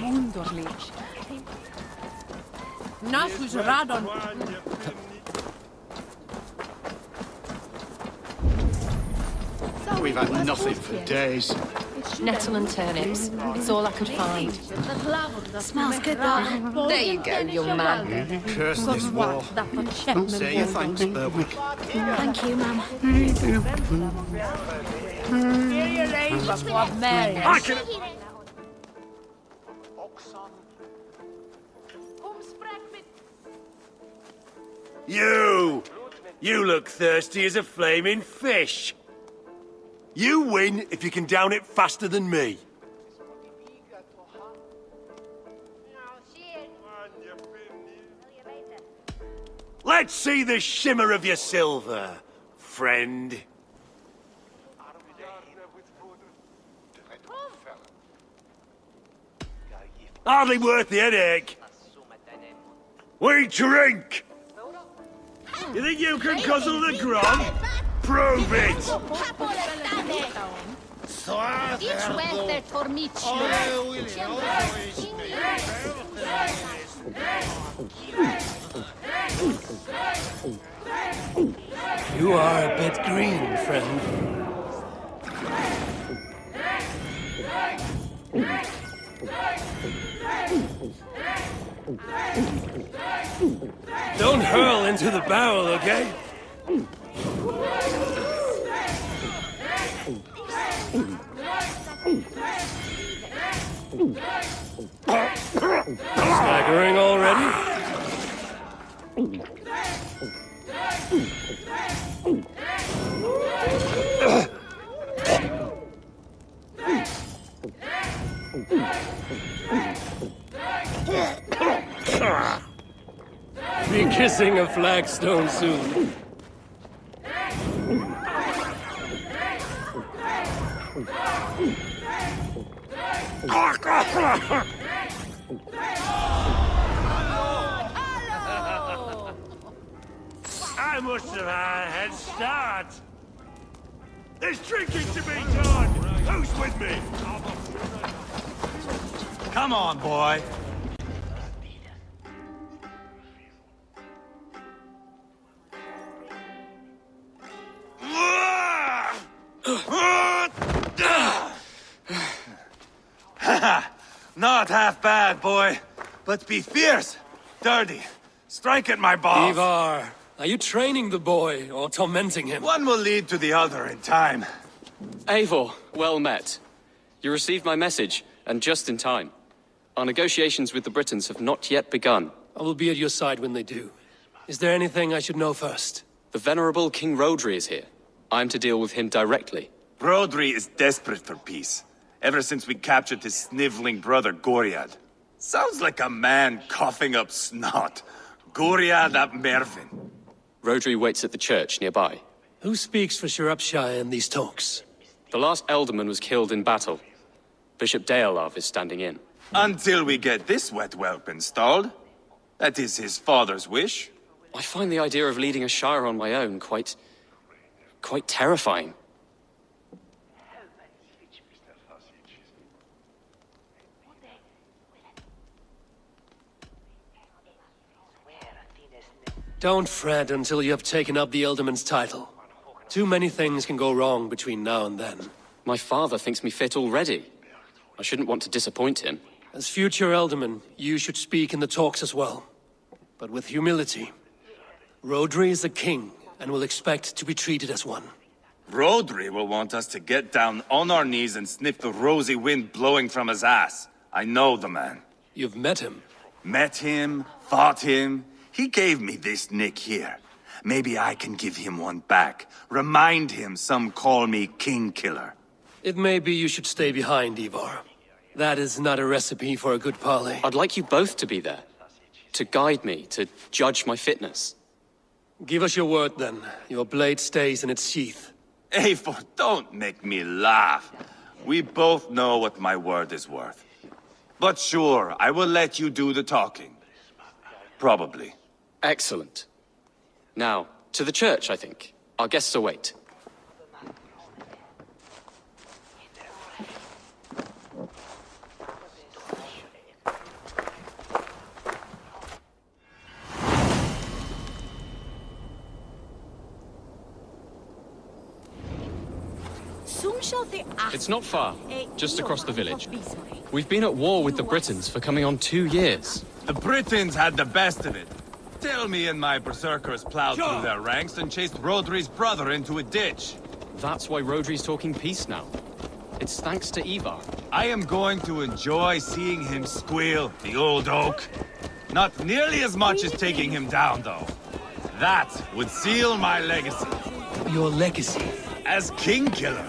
Wunderlich. Nasus Radon. We've had nothing for days. Nettle and turnips. It's all I could find. Smells good, though. There you go, young man. Curse this war. Say your thanks, Berwick. Thank you, Mum. I can... You look thirsty as a flaming fish. You win if you can down it faster than me. Let's see the shimmer of your silver, friend. Hardly worth the headache. We drink! You think you can guzzle the grog? Prove it! You are a bit green, friend. Don't hurl into the barrel, okay? Staggering already? Be kissing a flagstone soon. I must have had a head start. There's drinking to be done. Who's with me? Come on, boy. Not half bad, boy. But be fierce, dirty. Strike at my balls. Ivar, are you training the boy or tormenting him? One will lead to the other in time. Eivor, well met. You received my message, and just in time. Our negotiations with the Britons have not yet begun. I will be at your side when they do. Is there anything I should know first? The venerable King Rodri is here. I'm to deal with him directly. Rodri is desperate for peace. Ever since we captured his sniveling brother, Goriad. Sounds like a man coughing up snot. Goriad ap Mervin. Rodri waits at the church nearby. Who speaks for Shropshire in these talks? The last alderman was killed in battle. Bishop Deolav is standing in. Until we get this wet whelp installed. That is his father's wish. I find the idea of leading a shire on my own quite terrifying. Don't fret until you have taken up the Ealdorman's title. Too many things can go wrong between now and then. My father thinks me fit already. I shouldn't want to disappoint him. As future Ealdorman, you should speak in the talks as well. But with humility. Rodri is the king, and will expect to be treated as one. Rodri will want us to get down on our knees and sniff the rosy wind blowing from his ass. I know the man. You've met him? Met him, fought him. He gave me this nick here. Maybe I can give him one back. Remind him some call me King Killer. It may be you should stay behind, Ivar. That is not a recipe for a good parley. I'd like you both to be there. To guide me, to judge my fitness. Give us your word, then. Your blade stays in its sheath. Eivor, don't make me laugh. We both know what my word is worth. But sure, I will let you do the talking. Probably. Excellent. Now, to the church, I think. Our guests await. It's not far, just across the village. We've been at war with the Britons for coming on 2 years. The Britons had the best of it. Tell me and my berserkers plowed through their ranks and chased Rodri's brother into a ditch. That's why Rodri's talking peace now. It's thanks to Ivar. I am going to enjoy seeing him squeal, the old oak. Not nearly as much as taking him down, though. That would seal my legacy. Your legacy? As King Killer.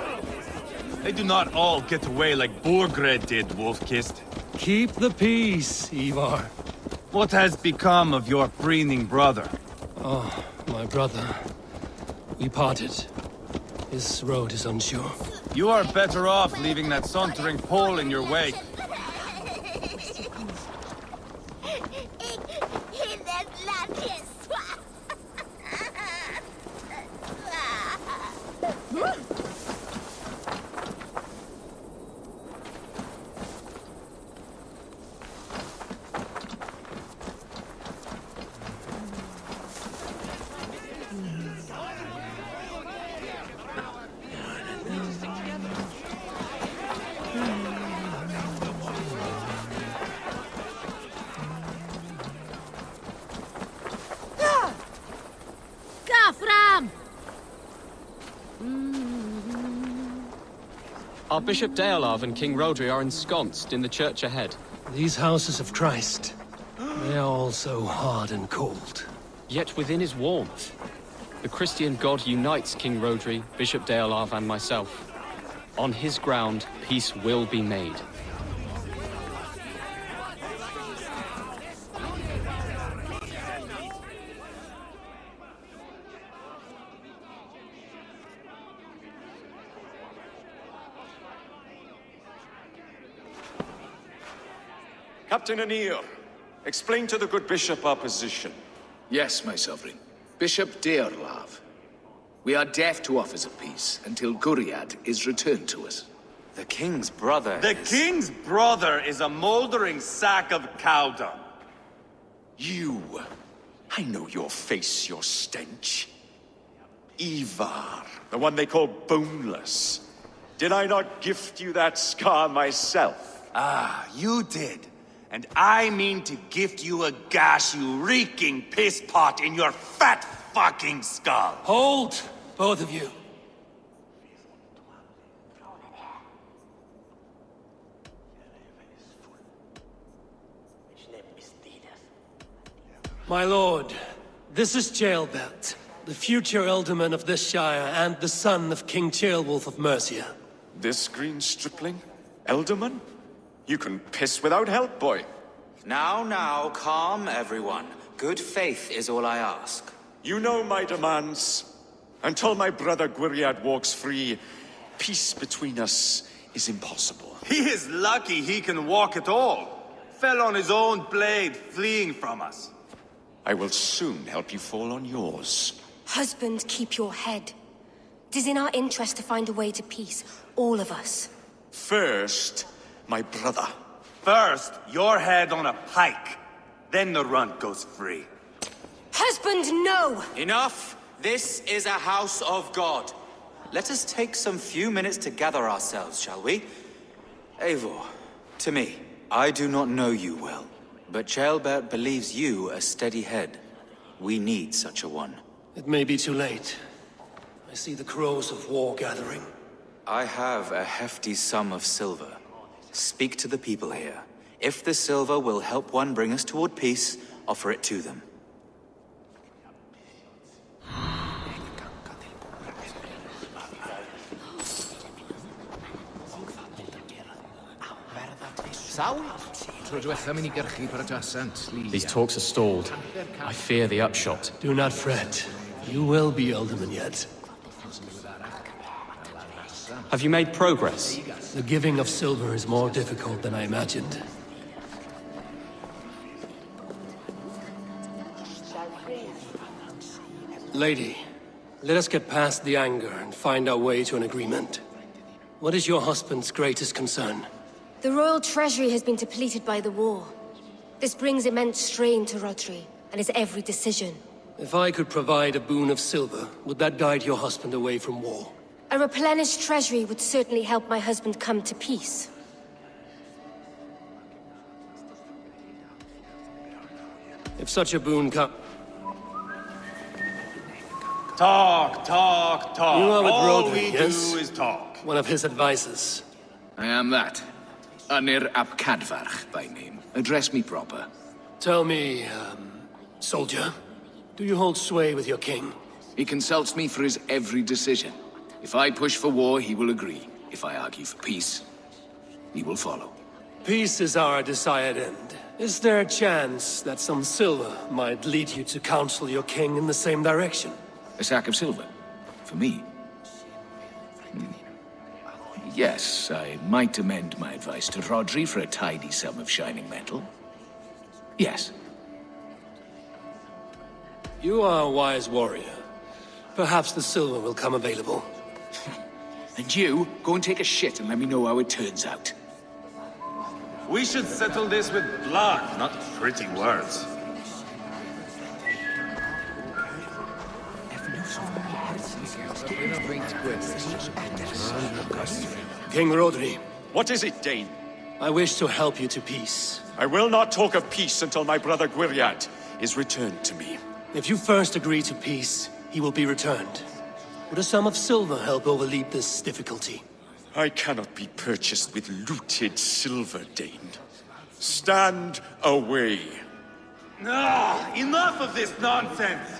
They do not all get away like Borgred did, Wolf-Kissed. Keep the peace, Ivar. What has become of your preening brother? Oh, my brother. We parted. His road is unsure. You are better off leaving that sauntering pole in your wake. Our Bishop Deolav and King Rodri are ensconced in the church ahead. These houses of Christ, they are all so hard and cold. Yet within is warmth. The Christian God unites King Rodri, Bishop Deolav, and myself. On his ground, peace will be made. Captain Anir, explain to the good bishop our position. Yes, my sovereign. Bishop Deorlav. We are deaf to offers of peace until Guriad is returned to us. The king's brother The king's brother is a moldering sack of cow dung. You. I know your face, your stench. Ivar, the one they call boneless. Did I not gift you that scar myself? Ah, you did. And I mean to gift you a gash, you reeking piss pot in your fat fucking skull. Hold, both of you. My lord, this is Jailbelt, the future alderman of this shire and the son of King Ceolwulf of Mercia. This green stripling? Elderman? You can piss without help, boy. Now, calm everyone. Good faith is all I ask. You know my demands. Until my brother Gwiriad walks free, peace between us is impossible. He is lucky he can walk at all. Fell on his own blade, fleeing from us. I will soon help you fall on yours. Husband, keep your head. It is in our interest to find a way to peace, all of us. First, my brother. First, your head on a pike. Then the runt goes free. Husband, no! Enough! This is a house of God. Let us take some few minutes to gather ourselves, shall we? Eivor, to me, I do not know you well, but Ceolbert believes you a steady head. We need such a one. It may be too late. I see the crows of war gathering. I have a hefty sum of silver. Speak to the people here. If the silver will help one bring us toward peace, offer it to them. These talks are stalled. I fear the upshot. Do not fret. You will be alderman yet. Have you made progress? The giving of silver is more difficult than I imagined. Lady, let us get past the anger and find our way to an agreement. What is your husband's greatest concern? The royal treasury has been depleted by the war. This brings immense strain to Rodri, and his every decision. If I could provide a boon of silver, would that guide your husband away from war? A replenished treasury would certainly help my husband come to peace. If such a boon come... Talk, talk, talk. You are with All Rodri, we yes? do is talk. One of his advisors. I am that. Anir ap Cadfarch by name. Address me proper. Tell me, soldier, do you hold sway with your king? He consults me for his every decision. If I push for war, he will agree. If I argue for peace, he will follow. Peace is our desired end. Is there a chance that some silver might lead you to counsel your king in the same direction? A sack of silver? For me? Yes, I might amend my advice to Rodri for a tidy sum of shining metal. Yes. You are a wise warrior. Perhaps the silver will come available. And you, go and take a shit and let me know how it turns out. We should settle this with blood, not pretty words. King Rodri. What is it, Dane? I wish to help you to peace. I will not talk of peace until my brother Gwiriad is returned to me. If you first agree to peace, he will be returned. Would a sum of silver help overleap this difficulty? I cannot be purchased with looted silver, Dane. Stand away. Ah, enough of this nonsense!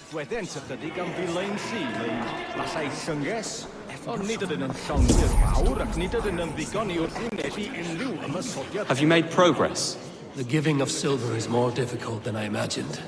Wedyn sa chydig am ddilyn sy'n ei fasau llynges. Ond nid ydyn nhw'n llawndir fawr ac nid ydyn nhw'n ddigon I wrthwynebu unrhyw ymysodiad. Have you made progress? The giving of silver is more difficult than I imagined.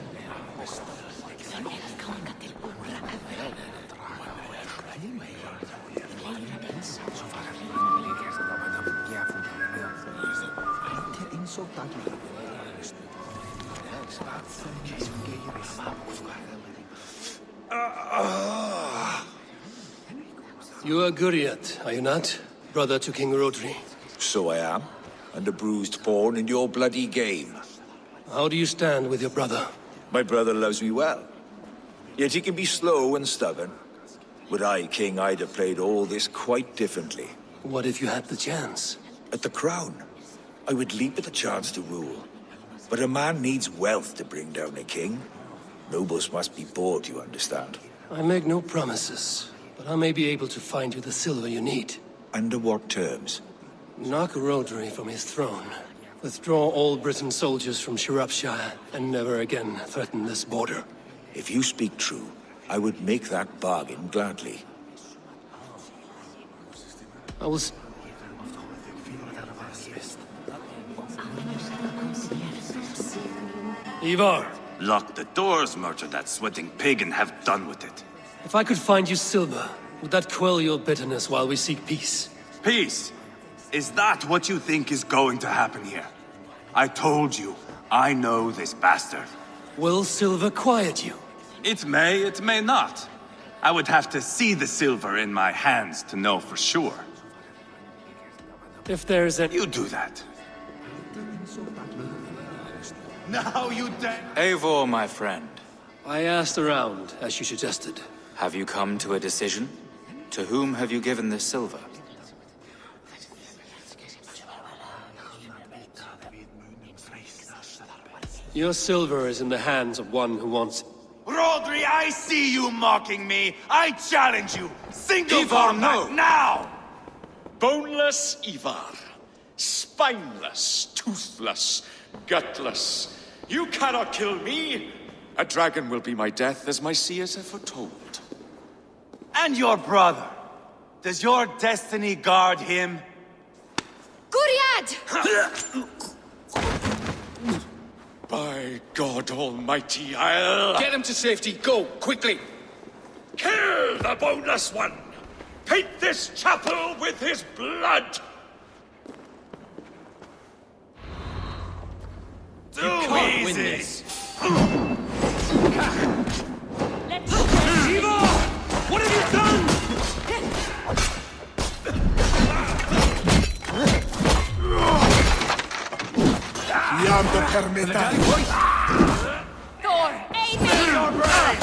You are Guriat, are you not? Brother to King Rodri. So I am, and a bruised pawn in your bloody game. How do you stand with your brother? My brother loves me well. Yet he can be slow and stubborn. Were I king, I'd have played all this quite differently. What if you had the chance? At the crown, I would leap at the chance to rule. But a man needs wealth to bring down a king. Nobles must be bought, you understand. I make no promises, but I may be able to find you the silver you need. Under what terms? Knock Rodri from his throne. Withdraw all Britain soldiers from Shropshire, and never again threaten this border. If you speak true, I would make that bargain gladly. I will... Ivar! Lock the doors, murder that sweating pig, and have done with it. If I could find you silver, would that quell your bitterness while we seek peace? Peace? Is that what you think is going to happen here? I told you, I know this bastard. Will silver quiet you? It may not. I would have to see the silver in my hands to know for sure. If there's a... You do that. Now you Eivor, my friend. I asked around, as you suggested. Have you come to a decision? To whom have you given this silver? Your silver is in the hands of one who wants it. Rodri, I see you mocking me. I challenge you. Single Ivar, combat no. now! Boneless Ivar. Spineless, toothless, gutless. You cannot kill me. A dragon will be my death, as my seers have foretold. And your brother. Does your destiny guard him? Guriad! By God Almighty, I'll... Get him to safety. Go, quickly. Kill the boneless one! Paint this chapel with his blood! Too easy! Win this. Shiva! What have you done? Jam the permita. Thor, aid me! Your brain!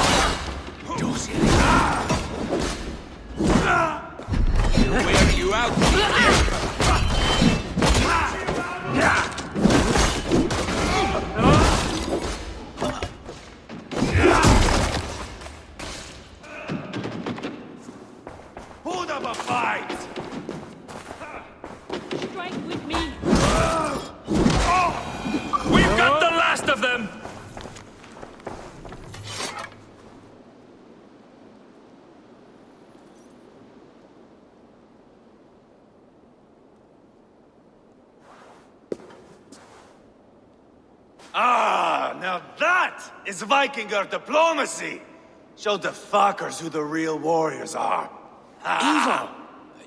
Wear you out. Put up a fight! Strike with me. We've got the last of them! Ah, now that is Vikinger diplomacy! Show the fuckers who the real warriors are. Ivar,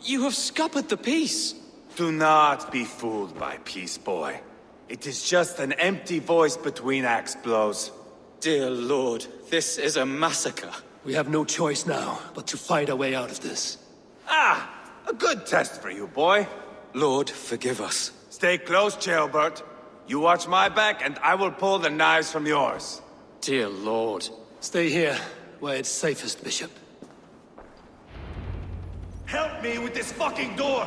you have scuppered the peace. Do not be fooled by peace, boy. It is just an empty voice between axe blows. Dear Lord, this is a massacre. We have no choice now, but to fight our way out of this. Ah, a good test for you, boy. Lord, forgive us. Stay close, Ceolbert. You watch my back, and I will pull the knives from yours. Dear Lord. Stay here, where it's safest, Bishop. Help me with this fucking door!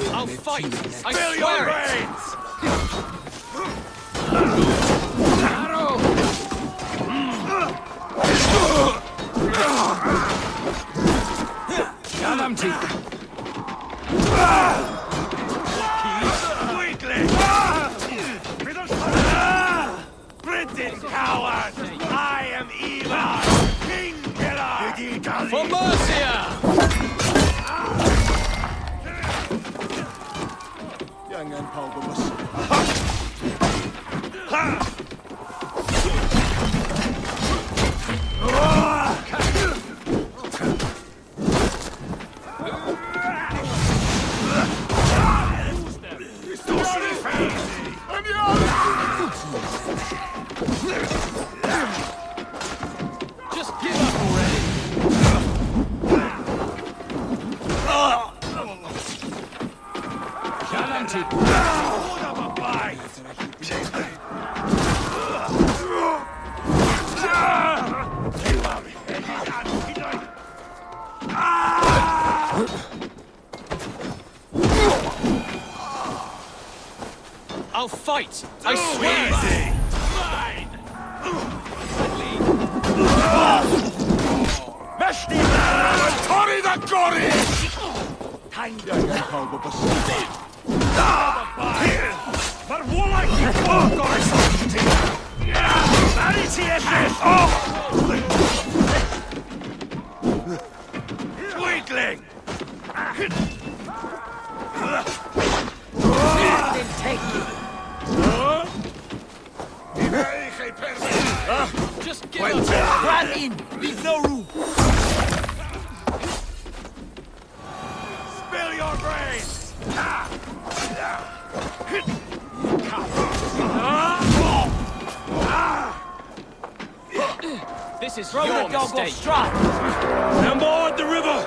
I'll fight! I Fill swear your it! brains! Weakling! British coward! I am Ivar, King Killer! For Mercia! Jangan kau bemes. Just give up already! I'll fight! I swear! Meshti! Tori the Gori! Jangan kau bemes. Maar Wallach die voorkomt! Waar is hij even? Weakling! Just give us Run in! Leave no room! Spill your brains! This is Throw your the dog mistake. off strike! And board the river!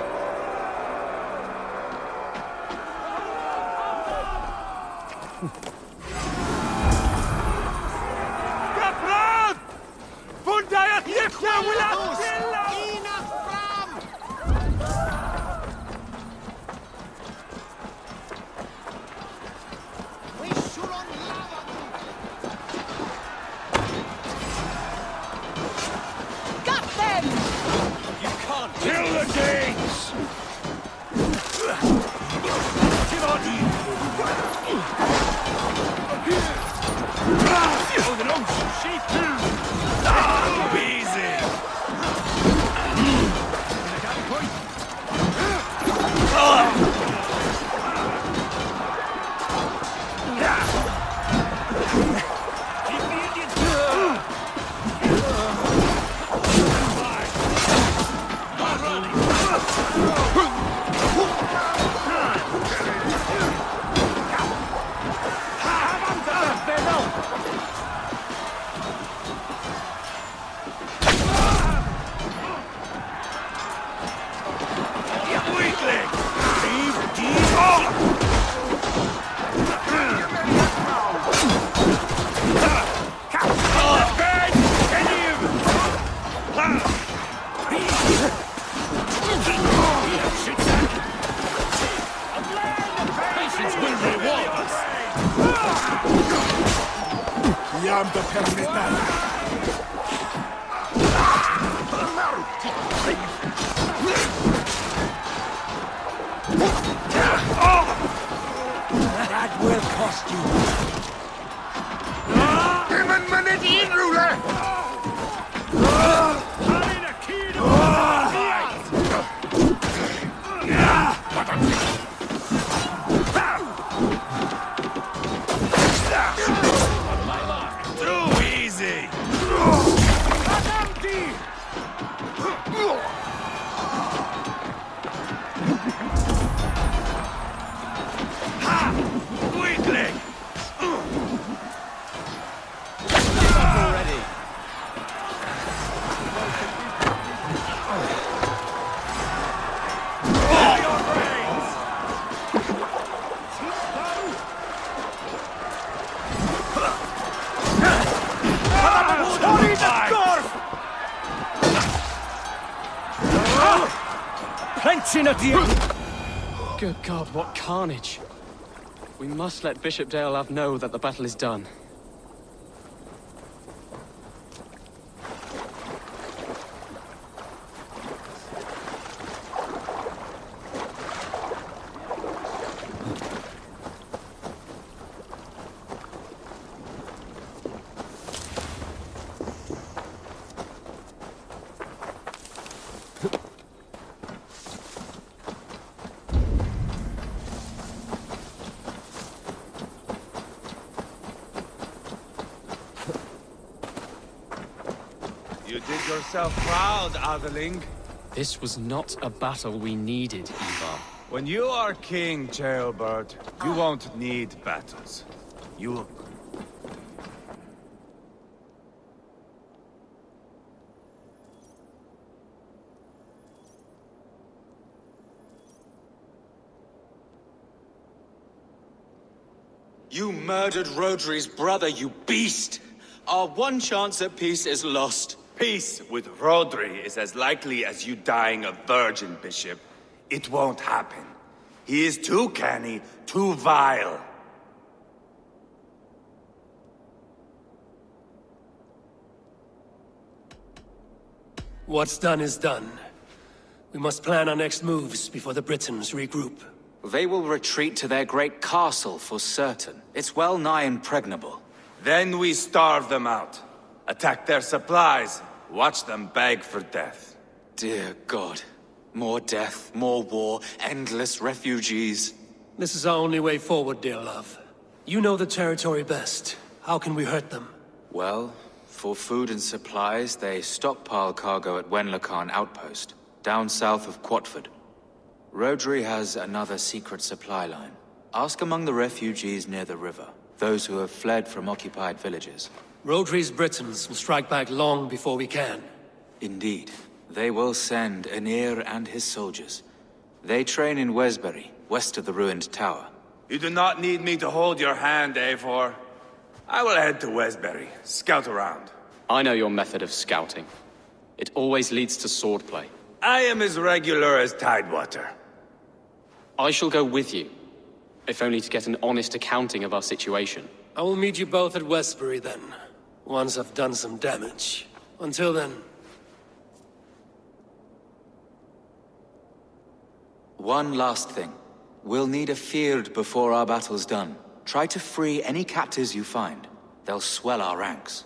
Kaplan! Fundajat jeszcze wylatilla! Got them! You can't Kill the Danes! Oh, the nose! Sheep! Easy! Keep the Indians! That will cost you. Too easy. Weakling! already. Good God, what carnage! We must let Bishop Deolav know that the battle is done. You did yourself proud, Atheling. This was not a battle we needed, Ivar. When you are king, Jailbird, you won't need battles. You will... You murdered Rodri's brother, you beast! Our one chance at peace is lost. Peace with Rodri is as likely as you dying a virgin, Bishop. It won't happen. He is too canny, too vile. What's done is done. We must plan our next moves before the Britons regroup. They will retreat to their great castle for certain. It's well nigh impregnable. Then we starve them out. Attack their supplies. Watch them beg for death. Dear God. More death, more war, endless refugees. This is our only way forward, dear love. You know the territory best. How can we hurt them? Well, For food and supplies, they stockpile cargo at Wenlocarn Outpost, down south of Quatford. Rodri has another secret supply line. Ask among the refugees near the river, those who have fled from occupied villages. Rodri's Britons will strike back long before we can. Indeed. They will send Aenir and his soldiers. They train in Wesbury, west of the ruined tower. You do not need me to hold your hand, Eivor. I will head to Wesbury, scout around. I know your method of scouting. It always leads to swordplay. I am as regular as Tidewater. I shall go with you, if only to get an honest accounting of our situation. I will meet you both at Westbury then, once I've done some damage. Until then... One last thing. We'll need a Fyrd before our battle's done. Try to free any captives you find. They'll swell our ranks.